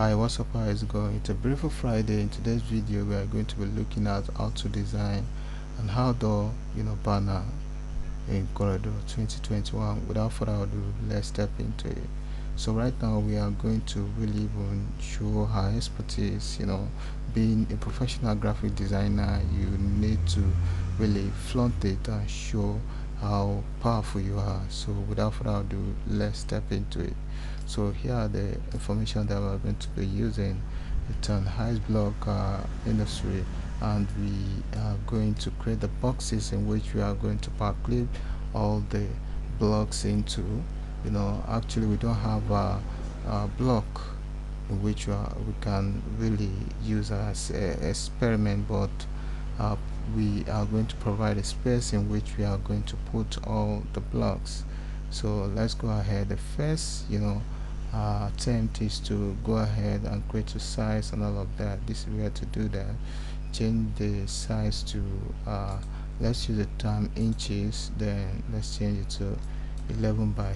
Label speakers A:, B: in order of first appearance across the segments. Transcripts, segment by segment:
A: Hi, what's up? How is it going? It's a beautiful Friday. In today's video, we are going to be looking at how to design an outdoor, banner in CorelDraw 2021. Without further ado, let's step into it. So right now, we are going to really even show our expertise. Being a professional graphic designer, you need to really flaunt it and show how powerful you are. So without further ado, let's step into it. So here are the information that we're going to be using. It's an ice block industry, and we are going to create the boxes in which we are going to Powerclip all the blocks into. Actually we don't have a block in which we can really use as a experiment, but uh, we are going to provide a space in which we are going to put all the blocks. So let's go ahead. The first attempt is to go ahead and create a size and all of that. This is where to do that. Change the size to let's use the term inches, then let's change it to 11 by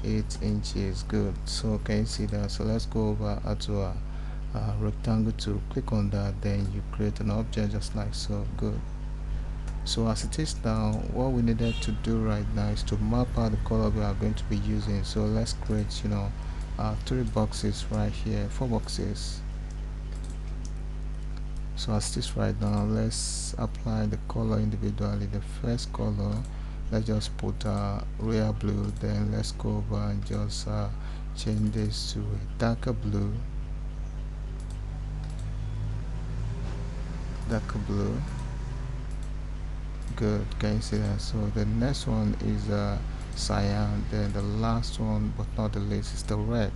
A: 8 inches. Good. So can you see that? So let's go over to a rectangle to click on that, then you create an object just like so. Good. So as it is now, what we needed to do right now is to map out the color we are going to be using. So let's create 3 boxes right here, 4 boxes. So as it is right now, let's apply the color individually. The first color, let's just put royal blue, then let's go over and just change this to a darker blue. Good. Can you see that? So the next one is cyan, then the last one but not the least is the red.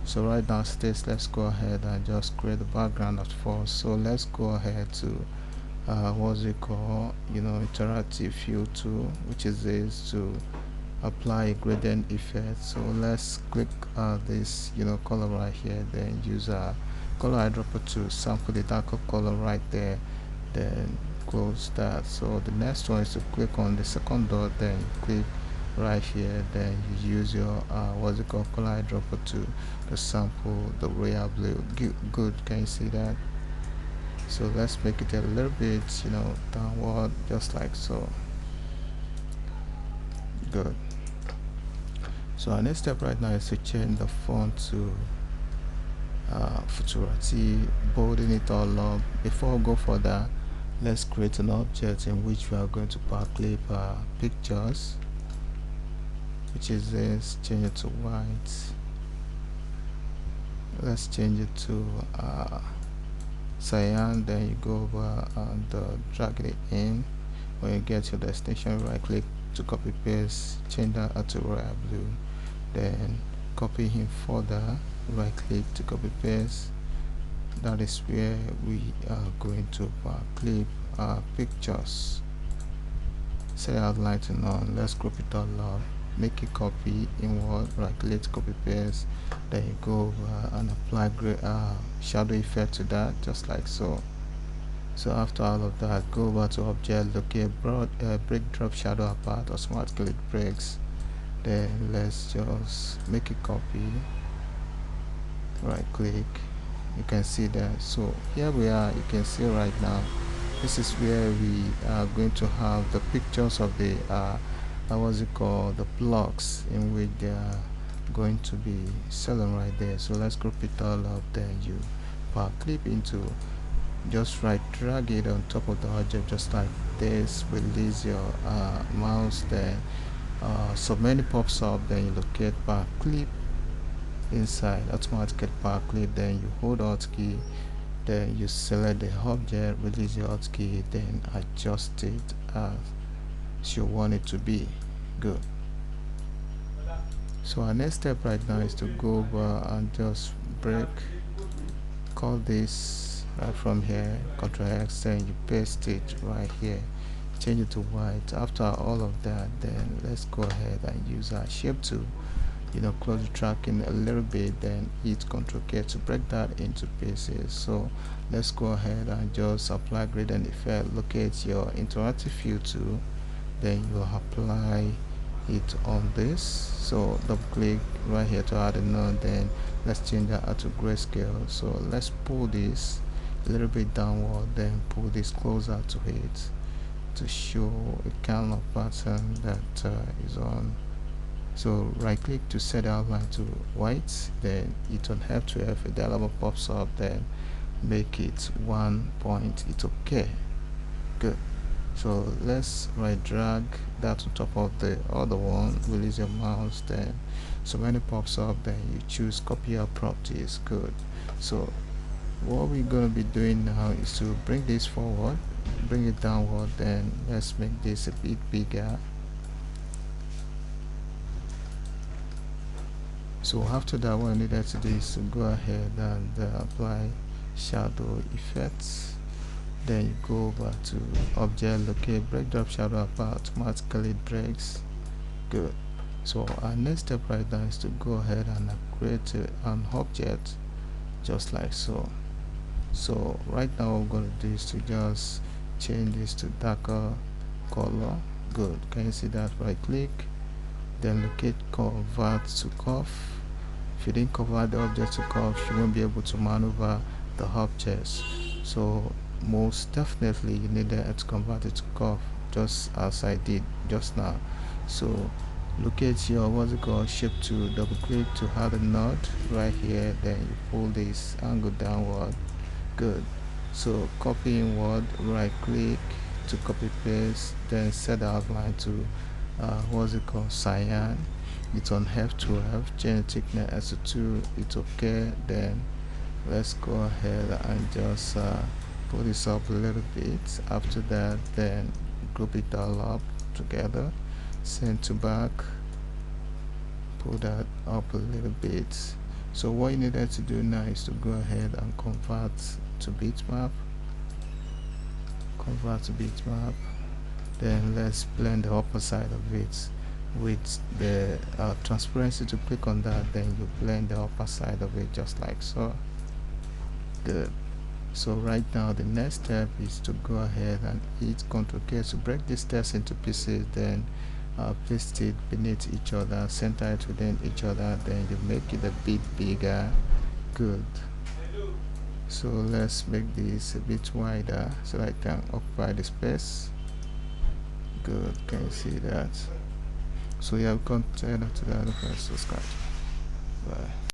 A: So right now let's go ahead and just create the background at first. So let's go ahead to what's it called, interactive fill tool, which is this to apply a gradient effect. So let's click this color right here, then use a color eyedropper to sample the darker color right there, then close that. So the next one is to click on the second dot, then click right here, then you use your what's it called, color eyedropper to sample the royal blue. Good. Can you see that? So let's make it a little bit downward, just like so. Good. So our next step right now is to change the font to Futurati, bolding it all up. Before we go further, let's create an object in which we are going to Powerclip pictures, which is this. Change it to white. Let's change it to cyan, then you go over and drag it in. When you get to your destination, right click to copy paste, change that to royal blue, then copy him further, right click to copy paste. That is where we are going to clip pictures. Set outline to none. Let's group it all up, make a copy inward, right click to copy paste, then you go over and apply shadow effect to that, just like so. So after all of that, go over to object, locate break drop shadow apart, automatically it breaks. Then let's just make a copy, right click, you can see that. So here we are, you can see right now, this is where we are going to have the pictures of the what's it called, the blocks in which they are going to be selling right there. So let's group it all up, then you clip into, just right drag it on top of the object just like this, release your mouse, then so many pops up, then you locate clip inside, automatically clip, then you hold Alt key, then you select the object, release your Alt key, then adjust it as you want it to be. Good. So our next step right now is to go over and just break, call this right from here, Ctrl X, then you paste it right here, change it to white. After all of that, then let's go ahead and use our shape tool, close the tracking a little bit, then hit Ctrl K to break that into pieces. So let's go ahead and just apply gradient effect, locate your interactive fill tool, then you apply it on this. So double click right here to add a node, then let's change that to grayscale. So let's pull this a little bit downward, then pull this closer to it to show a kind of pattern that is on. So right click to set the outline to white, then it on F12, a dialog pops up, then make it 1 point. It's okay. Good. So let's right drag that on top of the other one, release your mouse, then so when it pops up, then you choose copy our properties. Good. So what we're going to be doing now is to bring this forward, bring it downward, then let's make this a bit bigger. So after that, what I needed to do is to go ahead and apply shadow effects. Then you go over to object, locate, break drop shadow apart, automatically breaks. Good. So our next step right now is to go ahead and create an object just like so. So right now what we're going to do is to just change this to darker color. Good. Can you see that? Right click, then locate, convert to curve. If you didn't convert the object to curve, you won't be able to maneuver the objects. So most definitely you need to convert it to curve, just as I did just now. So locate your shape to double click to add a node right here, then you pull this angle downward. Good. So copy inward, right click to copy paste, then set the outline to cyan. It's on F12, change thickness to 2. It's okay. Then let's go ahead and just pull this up a little bit. After that, then group it all up together, send to back, pull that up a little bit. So what you needed to do now is to go ahead and convert to bitmap. Then let's blend the upper side of it with the transparency. To click on that, then you blend the upper side of it just like so. Good. So right now the next step is to go ahead and hit Ctrl K to break this text into pieces, then paste it beneath each other, center it within each other, then you make it a bit bigger. Good. So let's make this a bit wider so that I can occupy the space. Good. Can you see that? So yeah, we continue to the other. Subscribe. Bye.